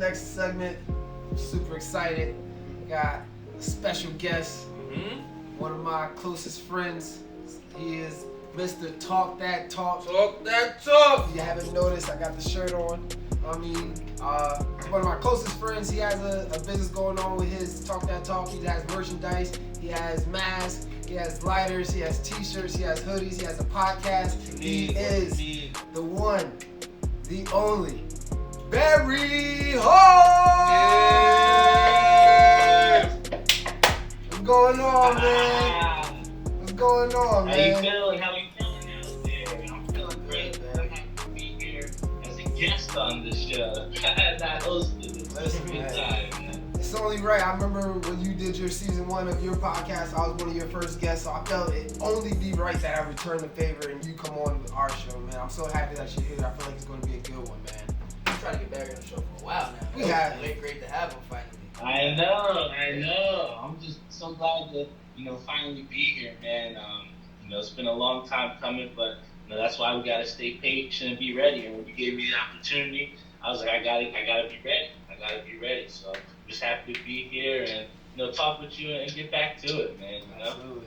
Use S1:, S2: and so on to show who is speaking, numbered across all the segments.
S1: next segment. I'm super excited. Got a special guest. One of my closest friends. He is Mr. Talk That Talk.
S2: Talk that talk.
S1: If you haven't noticed, I got the shirt on. He's one of my closest friends. He has a business going on with his Talk That Talk. He has merchandise. He has masks. He has lighters. He has t-shirts. He has hoodies. He has a podcast. He is the one, the only, Barry Hall.
S2: Yeah.
S1: What's going on, man? What's going on, man?
S3: How you feeling out there? I'm feeling great, man. I'm happy to be here as a guest on this show. Not hosting it.
S1: Listen,
S3: It's a good
S1: man.
S3: time, man.
S1: It's only right. I remember when you did your season 1 of your podcast, I was one of your first guests, so I felt it only be right that I return the favor and you come on with our show, man. I'm so happy that you're here. I feel like it's going to be a good one, man.
S2: I'm trying to get Barry on the show for a while now.
S1: We have.
S2: It's great to have him finally.
S3: I know. I'm just so glad to, finally be here, man. It's been a long time coming, but that's why we gotta stay patient and be ready. And when you gave me the opportunity, I was like, I gotta be ready. So I'm just happy to be here and talk with you and get back to it, man.
S1: Absolutely.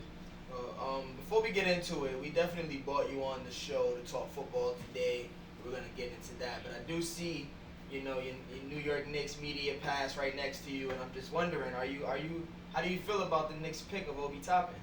S2: Well, before we get into it, we definitely brought you on the show to talk football today. We're gonna get into that, but I do see, your New York Knicks media pass right next to you, and I'm just wondering, how do you feel about the Knicks pick of Obi Toppin?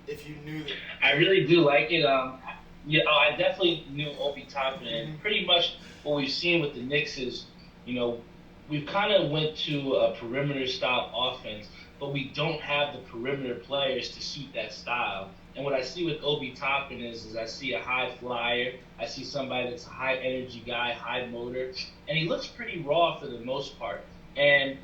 S2: If you knew that.
S3: I really do like it. I definitely knew Obi Toppin, and pretty much what we've seen with the Knicks is, we've kind of went to a perimeter style offense, but we don't have the perimeter players to suit that style. And what I see with Obi Toppin is I see a high flyer. I see somebody that's a high energy guy, high motor, and he looks pretty raw for the most part. And,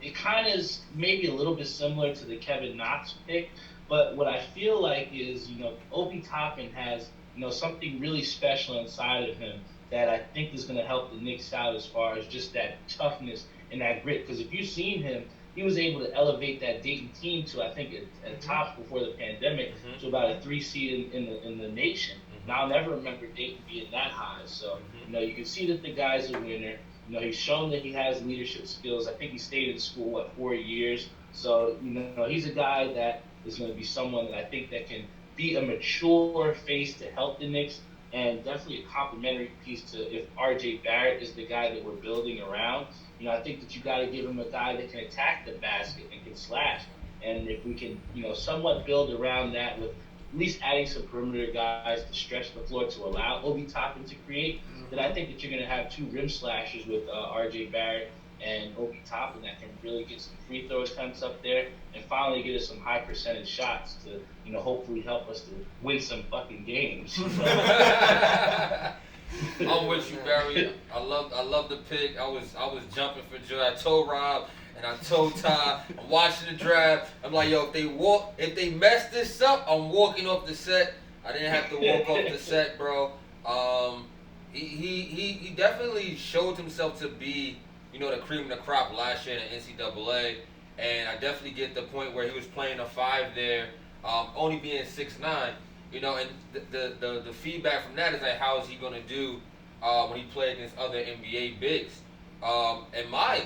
S3: it kind of is maybe a little bit similar to the Kevin Knox pick, but what I feel like is, Obi Toppin has, something really special inside of him that I think is going to help the Knicks out as far as just that toughness and that grit. Because if you've seen him, he was able to elevate that Dayton team to, I think, at tops before the pandemic, to about a 3 seed in the nation. Now, I'll never remember Dayton being that high. So, you can see that the guy's a winner. He's shown that he has leadership skills. I think he stayed in school, 4 years. So, he's a guy that is going to be someone that I think that can be a mature face to help the Knicks, and definitely a complementary piece to if R.J. Barrett is the guy that we're building around. I think that you got to give him a guy that can attack the basket and can slash. And if we can, somewhat build around that with at least adding some perimeter guys to stretch the floor to allow Obi Toppin to create, then I think that you're going to have 2 rim slashers with R.J. Barrett and Obi Toppin that can really get some free throw attempts up there and finally get us some high percentage shots to, hopefully help us to win some fucking games.
S4: I'm with you, Barry. I love the pick. I was jumping for joy. I told Rob and I told Ty, I'm watching the draft. I'm like, yo, if they mess this up, I'm walking off the set. I didn't have to walk off the set, bro. He definitely showed himself to be, the cream of the crop last year in the NCAA, and I definitely get the point where he was playing a 5 there, only being 6'9". And the feedback from that is like, how is he going to do when he plays against other NBA bigs? And my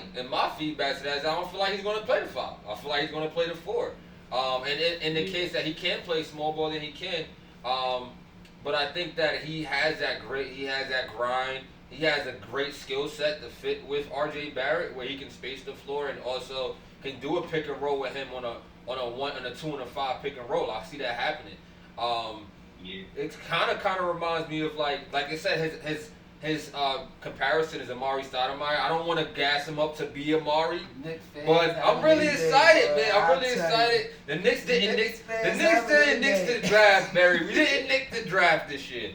S4: feedback to that is I don't feel like he's going to play the 5. I feel like he's going to play the 4. And in the case that he can play small ball, then he can. But I think that he has that grind. He has a great skill set to fit with R.J. Barrett, where he can space the floor and also can do a pick and roll with him on a 2 and a 5 pick and roll. I see that happening. It kind of reminds me of like I said, his comparison is Amari Stoudemire. I don't want to gas him up to be Amari, but I'm really excited, man. I'm really excited. The Knicks didn't nix the draft, Barry. We didn't nick the draft this year.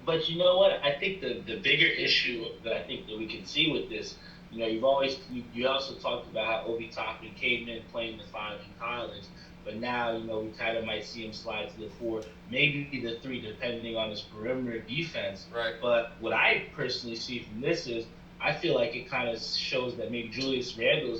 S3: But you know what? I think the bigger issue that I think that we can see with this, you also talked about how Obi Toppin came in playing the 5 in college, but now, we kind of might see him slide to the 4, maybe the 3, depending on his perimeter defense.
S4: Right.
S3: But what I personally see from this is, I feel like it kind of shows that maybe Julius Randle's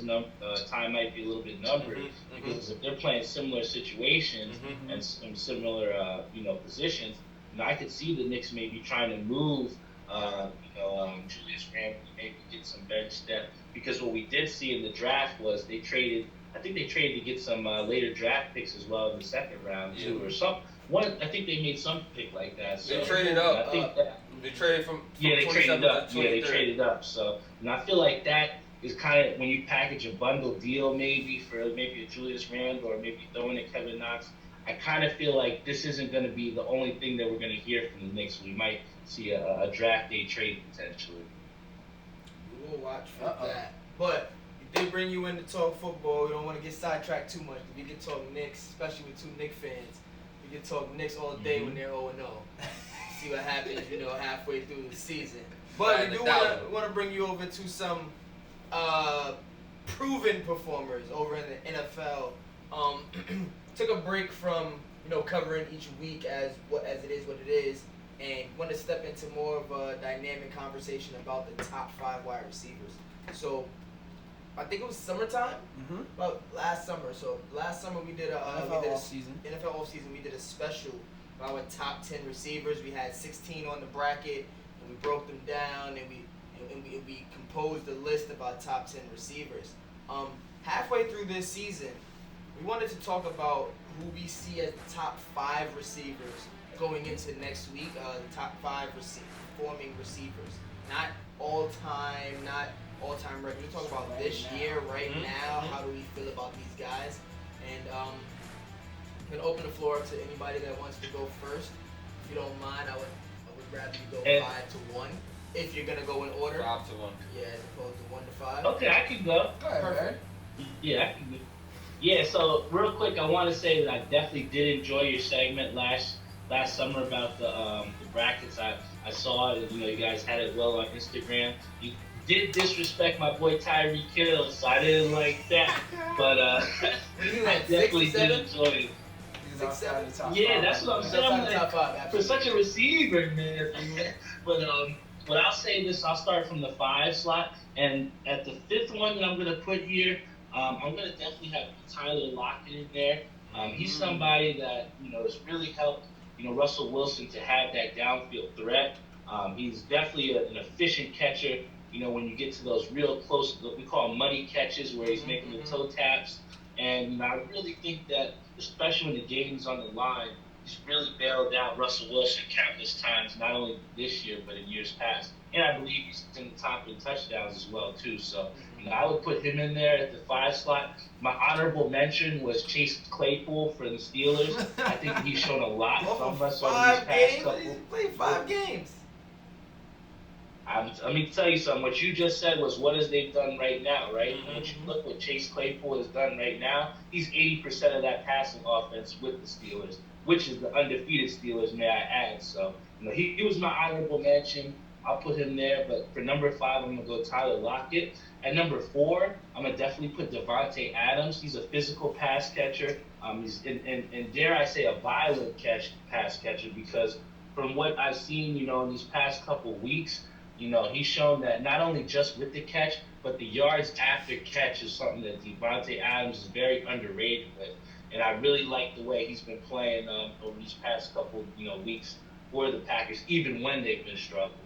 S3: time might be a little bit numbered, because if they're playing similar situations and similar, positions, I could see the Knicks maybe trying to move Julius Randle maybe get some bench depth because what we did see in the draft was they traded. I think they traded to get some later draft picks as well in the second round
S4: Yeah.
S3: too, or some one. I think they made some pick like that. So
S4: They traded up.
S3: I think that
S4: They traded from
S3: yeah, they
S4: 27
S3: traded up.
S4: to
S3: Yeah, they
S4: 23.
S3: traded up. So, I feel like that is kind of when you package a bundle deal, maybe for maybe a Julius Randle or maybe throwing a Kevin Knox. I kind of feel like this isn't going to be the only thing that we're going to hear from the Knicks. We might see a draft day trade potentially.
S2: We'll watch for that. But if they bring you in to talk football, we don't want to get sidetracked too much. We can talk Knicks, especially with two Knicks fans. We can talk Knicks all day when they're 0-0. See what happens, halfway through the season. But we do want to bring you over to some proven performers over in the NFL. Took a break from covering each week as it is, and want to step into more of a dynamic conversation about the top 5 wide receivers. So I think it was summertime, about last summer. So last summer we did
S1: NFL offseason.
S2: NFL offseason. We did a special about our top 10 receivers. We had 16 on the bracket, and we broke them down, and we composed a list of our top 10 receivers. Halfway through this season, we wanted to talk about who we see as the top 5 receivers going into next week. The top 5 performing receivers, not all time record. We're talking about this year, right now. How do we feel about these guys? And I'm gonna open the floor up to anybody that wants to go first. If you don't mind, I would rather you go 5 to 1. If you're gonna go in order.
S4: 5 to 1.
S2: Yeah, as opposed to 1 to 5.
S3: Okay, I can go.
S2: Perfect.
S3: Yeah, I can go. Yeah, so real quick, I want to say that I definitely did enjoy your segment last summer about the brackets. I saw it. You guys had it well on Instagram. You did disrespect my boy Tyreek Hill, so I didn't like that. But I definitely did enjoy it.
S1: He's outside the top
S3: Yeah,
S1: 5.
S3: that's what I'm saying. I'm like,
S2: top 5,
S3: for such a receiver, man. But I'll say this. I'll start from the 5 slot, and at the 5th one that I'm gonna put here, I'm gonna definitely have Tyler Lockett in there. He's somebody that has really helped Russell Wilson to have that downfield threat. He's definitely an efficient catcher. When you get to those real close, we call them money catches, where he's making the toe taps. And I really think that, especially when the game's on the line, he's really bailed out Russell Wilson countless times, not only this year but in years past. And I believe he's in the top in touchdowns as well too. So I would put him in there at the 5 slot. My honorable mention was Chase Claypool for the Steelers. I think he's shown a lot from us over these past couple.
S2: He played 5 games.
S3: Let me tell you something. What you just said was what has they've done right now, right? And when you look what Chase Claypool has done right now, he's 80% of that passing offense with the Steelers, which is the undefeated Steelers, may I add. So he was my honorable mention. I'll put him there. But for number 5, I'm gonna go Tyler Lockett. At number 4, I'm gonna definitely put Devontae Adams. He's a physical pass catcher. He's and dare I say a violent pass catcher, because from what I've seen, in these past couple weeks, he's shown that not only just with the catch, but the yards after catch is something that Devontae Adams is very underrated with. And I really like the way he's been playing over these past couple weeks for the Packers, even when they've been struggling.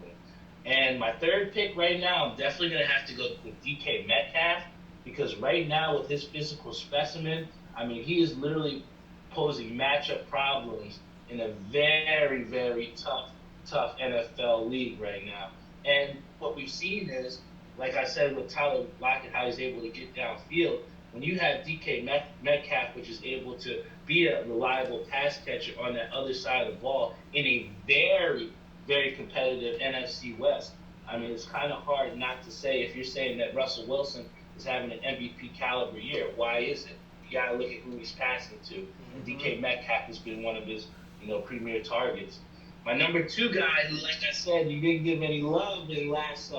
S3: And my 3rd pick right now, I'm definitely going to have to go with DK Metcalf, because right now with his physical specimen, he is literally posing matchup problems in a very, very tough NFL league right now. And what we've seen is, like I said with Tyler Lockett, how he's able to get downfield. When you have DK Metcalf, which is able to be a reliable pass catcher on that other side of the ball in a very, very competitive NFC West, it's kind of hard not to say, if you're saying that Russell Wilson is having an MVP caliber year, why is it? You got to look at who he's passing to. And DK Metcalf has been one of his premier targets. My number 2 guy, who, like I said, you didn't give any love in last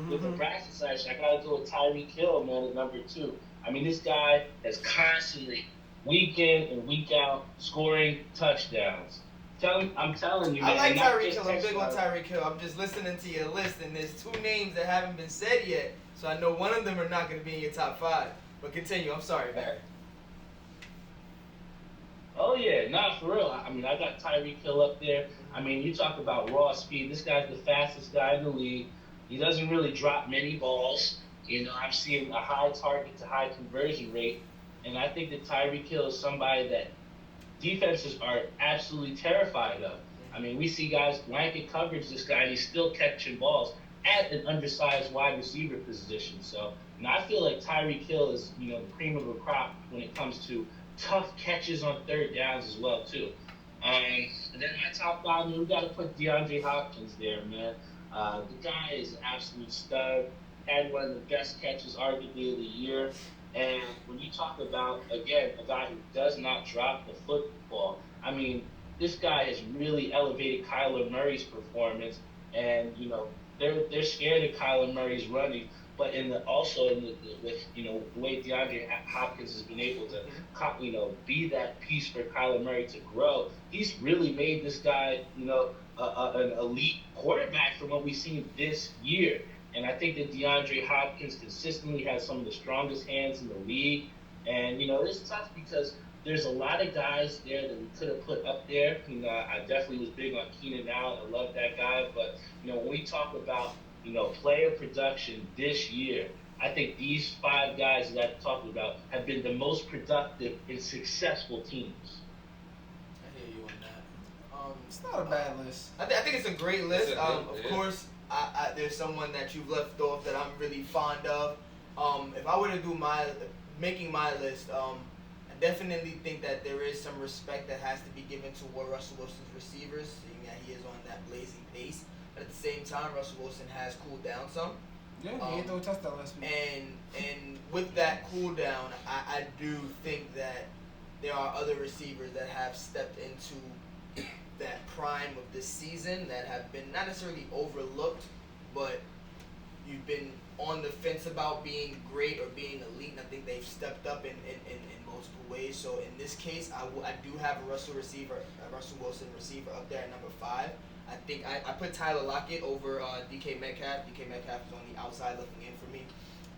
S3: with the bracket session, I got to go with Tyreek Hill, man, at number 2. This guy has constantly, week in and week out, scoring touchdowns. I'm telling you, man.
S2: I like Tyreek Hill. I'm big on Tyreek Hill. I'm just listening to your list, and there's 2 names that haven't been said yet, so I know one of them are not going to be in your top 5. But continue. I'm sorry, Barry.
S3: Oh yeah, not for real. I mean, I got Tyreek Hill up there. I mean, you talk about raw speed. This guy's the fastest guy in the league. He doesn't really drop many balls. I'm seeing a high target to high conversion rate, and I think that Tyreek Hill is somebody that defenses are absolutely terrified of. I mean, we see guys blanket coverage this guy, and he's still catching balls at an undersized wide receiver position. So, I feel like Tyreek Hill is, the cream of the crop when it comes to tough catches on third downs as well too. And then my top five, we got to put DeAndre Hopkins there, man. The guy is an absolute stud. Had one of the best catches, arguably, of the year. And when you talk about, again, a guy who does not drop the football, I mean, this guy has really elevated Kyler Murray's performance. And, they're scared of Kyler Murray's running. But also with the way DeAndre Hopkins has been able to be that piece for Kyler Murray to grow, he's really made this guy an elite quarterback from what we've seen this year. And I think that DeAndre Hopkins consistently has some of the strongest hands in the league. And it's tough because there's a lot of guys there that we could have put up there. I definitely was big on Keenan Allen. I love that guy. But when we talk about player production this year, I think these five guys that I talked about have been the most productive and successful teams.
S2: I hear you on that.
S1: It's not a bad list.
S2: I think it's a great list. Of
S4: yeah.
S2: course, there's someone that you've left off that I'm really fond of. If I were to do making my list, I definitely think that there is some respect that has to be given to Russell Wilson's receivers, seeing that he is on that blazing pace. But at the same time, Russell Wilson has cooled down some.
S1: Yeah, he ain't no touchdown last week.
S2: And with that cool down, I do think that there are other receivers that have stepped into that prime of this season that have been not necessarily overlooked, but you've been on the fence about being great or being elite, and I think they've stepped up in multiple ways. So in this case, I do have a Russell Wilson receiver up there at number 5. I think I put Tyler Lockett over DK Metcalf. DK Metcalf is on the outside looking in for me.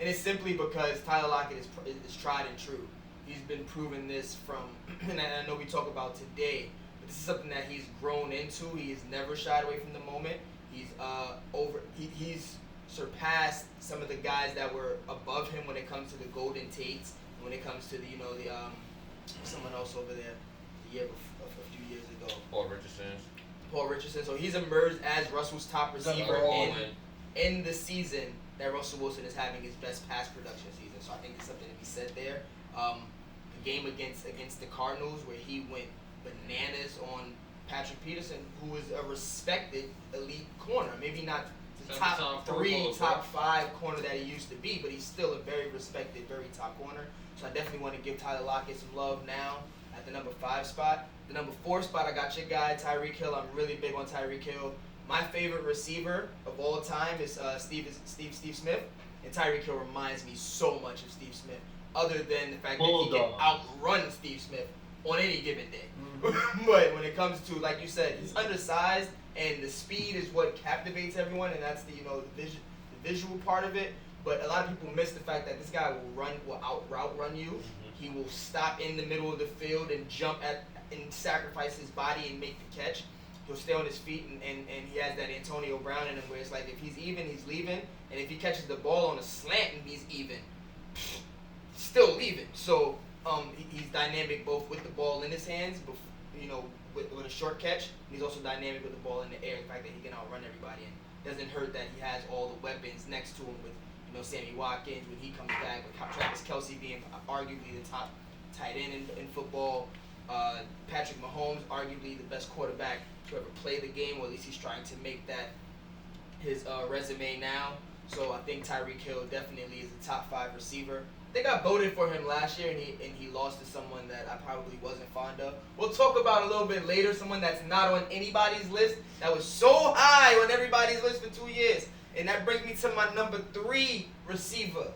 S2: And it's simply because Tyler Lockett is tried and true. He's been proving this from, and I know we talk about today, but this is something that he's grown into. He has never shied away from the moment. He's surpassed some of the guys that were above him when it comes to the Golden Tates, when it comes to the someone else over there a few years ago. Paul Richardson. So he's emerged as Russ's top receiver in the season that Russell Wilson is having his best pass production season. So I think there's something to be said there. The game against the Cardinals where he went bananas on Patrick Peterson, who is a respected elite corner. Maybe not the top 3, top 5 corner that he used to be, but he's still a very respected, very top corner. So I definitely want to give Tyler Lockett some love now at the number 5 spot. The number 4 spot, I got your guy, Tyreek Hill. I'm really big on Tyreek Hill. My favorite receiver of all time is Steve Smith. And Tyreek Hill reminds me so much of Steve Smith, other than the fact that he can outrun Steve Smith on any given day. Mm-hmm. But when it comes to, like you said, he's undersized, and the speed is what captivates everyone, and that's the visual part of it. But a lot of people miss the fact that this guy will outrun you. Mm-hmm. He will stop in the middle of the field and jump and sacrifice his body and make the catch. He'll stay on his feet, and he has that Antonio Brown in him where it's like if he's even, he's leaving. And if he catches the ball on a slant and he's even, still leaving. So he's dynamic both with the ball in his hands, with a short catch. He's also dynamic with the ball in the air. The fact that he can outrun everybody and doesn't hurt that he has all the weapons next to him with Sammy Watkins when he comes back, with Travis Kelce being arguably the top tight end in football. Patrick Mahomes, arguably the best quarterback to ever play the game, or at least he's trying to make that his resume now. So I think Tyreek Hill definitely is a top 5 receiver. I think I voted for him last year, and he lost to someone that I probably wasn't fond of. We'll talk about a little bit later, someone that's not on anybody's list, that was so high on everybody's list for 2 years. And that brings me to my number 3 receiver,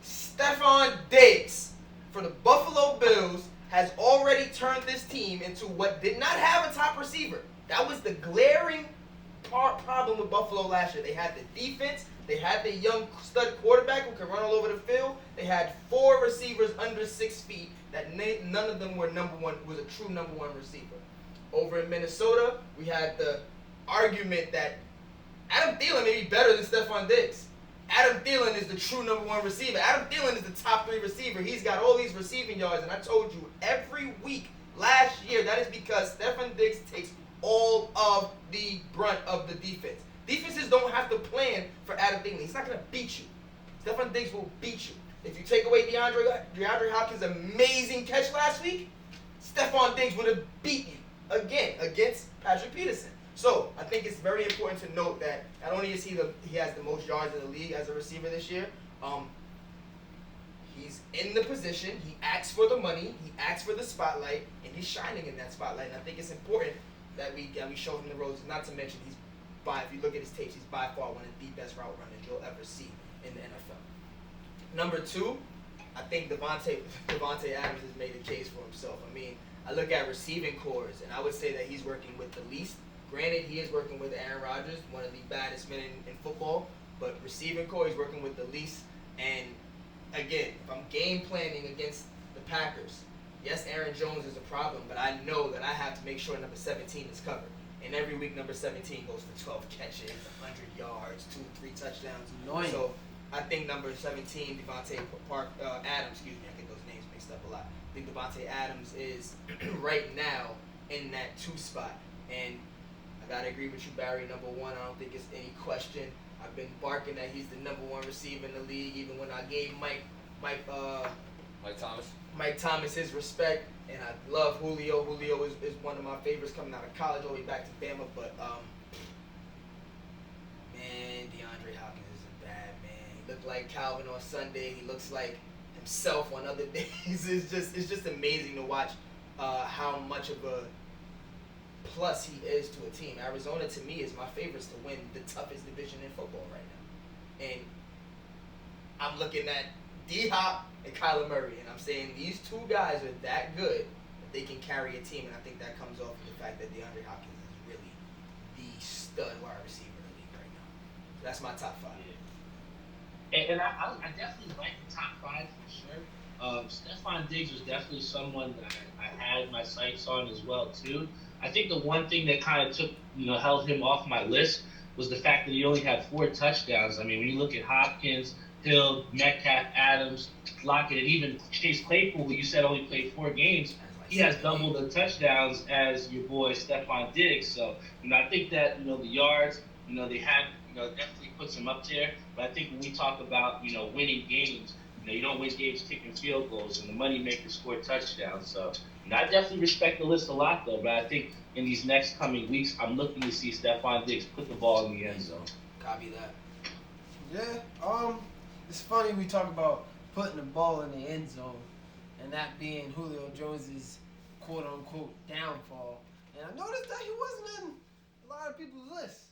S2: Stephon Diggs, for the Buffalo Bills, has already turned this team into what did not have a top receiver. That was the glaring problem with Buffalo last year. They had the defense, They had the young stud quarterback who could run all over the field. They had 4 receivers under 6 feet that none of them were was a true number 1 receiver. Over in Minnesota, we had the argument that Adam Thielen may be better than Stephon Diggs. Adam Thielen is the true number 1 receiver. Adam Thielen is the top 3 receiver. He's got all these receiving yards, and I told you every week last year that is because Stephon Diggs takes all of the brunt of the defense. Defenses don't have to plan for Adam Thielen. He's not going to beat you. Stephon Diggs will beat you. If you take away DeAndre Hopkins' amazing catch last week, Stephon Diggs would have beat you again against Patrick Peterson. So I think it's very important to note that not only is he has the most yards in the league as a receiver this year, he's in the position, he asks for the money, he asks for the spotlight, and he's shining in that spotlight. And I think it's important that we show him the ropes. Not to mention if you look at his tapes, he's by far one of the best route runners you'll ever see in the NFL. Number 2, I think Devontae Adams has made a case for himself. I mean, I look at receiving cores, and I would say that he's working with the least. Granted, he is working with Aaron Rodgers, one of the baddest men in football, but receiving core, he's working with the least. And again, if I'm game planning against the Packers, yes, Aaron Jones is a problem, but I know that I have to make sure number 17 is covered. And every week, number 17 goes for 12 catches, 100 yards, 2-3 touchdowns.
S1: Annoying.
S2: So I think number 17, Adams, I get those names mixed up a lot. I think Devontae Adams is right now in that 2 spot. And I gotta agree with you, Barry. Number 1, I don't think it's any question. I've been barking that he's the number 1 receiver in the league, even when I gave Mike Thomas his respect, and I love Julio. Julio is one of my favorites coming out of college, all the way back to Bama. But man, DeAndre Hopkins is bad, man. He looked like Calvin on Sunday. He looks like himself on other days. It's just amazing to watch how much of a plus he is to a team. Arizona, to me, is my favorites to win the toughest division in football right now. And I'm looking at D-Hop and Kyler Murray, and I'm saying these 2 guys are that good that they can carry a team, and I think that comes off of the fact that DeAndre Hopkins is really the stud wide receiver in the league right now. So that's my top 5.
S3: Yeah. And I definitely like the top 5 for sure. Stephon Diggs was definitely someone that I had my sights on as well too. I think the one thing that kind of held him off my list was the fact that he only had 4 touchdowns. I mean, when you look at Hopkins, Hill, Metcalf, Adams, Lockett, and even Chase Claypool, who you said only played 4 games, he has double the touchdowns as your boy Stephon Diggs. So, I think that, the yards, they had, definitely puts him up there. But I think when we talk about, winning games, you don't win games kicking field goals, and the money makers score touchdowns. So, I definitely respect the list a lot, though. But I think in these next coming weeks, I'm looking to see Stephon Diggs put the ball in the end zone.
S2: Copy that.
S1: Yeah, it's funny we talk about putting the ball in the end zone and that being Julio Jones's quote-unquote downfall. And I noticed that he wasn't in a lot of people's lists.